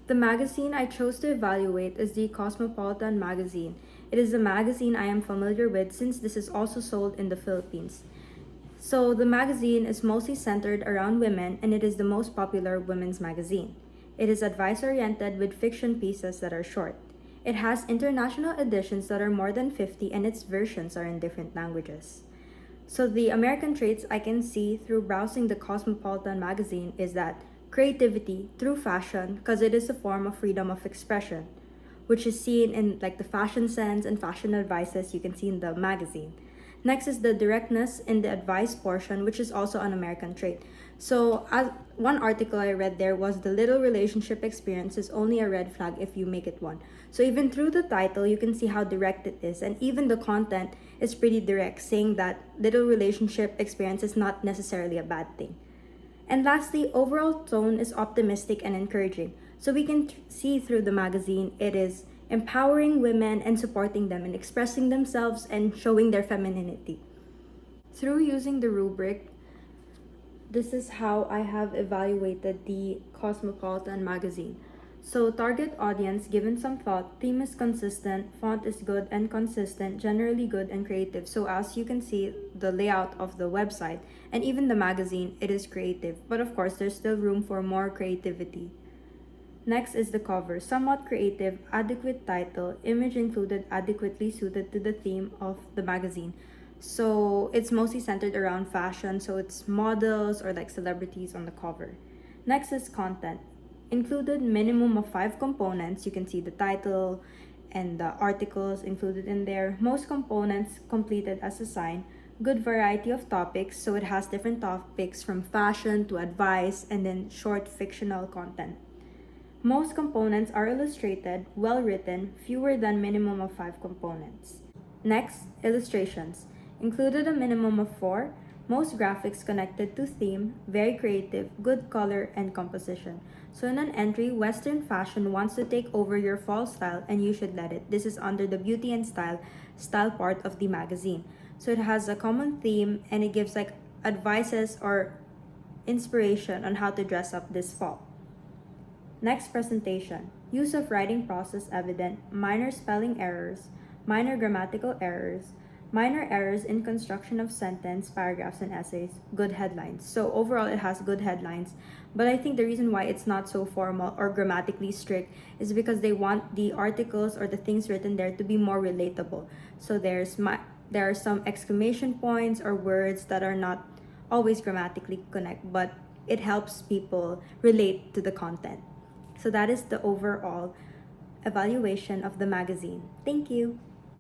The magazine I chose to evaluate is the Cosmopolitan magazine. It is a magazine I am familiar with since this is also sold in the Philippines. So, the magazine is mostly centered around women and it is the most popular women's magazine. It is advice oriented with fiction pieces that are short. It has international editions that are more than 50 and its versions are in different languages. So, the American traits I can see through browsing the Cosmopolitan magazine is that creativity through fashion, because it is a form of freedom of expression, which is seen in like the fashion sense and fashion advices you can see in the magazine. Next is the directness in the advice portion, which is also an American trait. So, as one article I read there was the little relationship experience is only a red flag if you make it one. So, even through the title, you can see how direct it is, and even the content is pretty direct, saying that little relationship experience is not necessarily a bad thing. And lastly, overall tone is optimistic and encouraging. So we can see through the magazine it is empowering women and supporting them in expressing themselves and showing their femininity. Through using the rubric, this is how I have evaluated the Cosmopolitan magazine. So, target audience given some thought, theme is consistent, font is good and consistent, generally good and creative. So, as you can see, the layout of the website and even the magazine, it is creative. But of course, there's still room for more creativity. Next is the cover, somewhat creative, adequate title, image included adequately suited to the theme of the magazine. So it's mostly centered around fashion, so it's models or like celebrities on the cover. Next is content. Included minimum of 5 components. You can see the title and the articles included in there. Most components completed as assigned. Good variety of topics, so it has different topics from fashion to advice and then short fictional content. Most components are illustrated, well written, fewer than minimum of 5 components. Next, illustrations. Included a minimum of 4. Most graphics connected to theme, very creative, good color, and composition. So in an entry, Western fashion wants to take over your fall style and you should let it. This is under the beauty and style part of the magazine. So it has a common theme and it gives like advices or inspiration on how to dress up this fall. Next presentation. Use of writing process evident, minor spelling errors, minor grammatical errors, minor errors in construction of sentence, paragraphs, and essays, good headlines. So overall, it has good headlines. But I think the reason why it's not so formal or grammatically strict is because they want the articles or the things written there to be more relatable. So there are some exclamation points or words that are not always grammatically correct, but it helps people relate to the content. So that is the overall evaluation of the magazine. Thank you.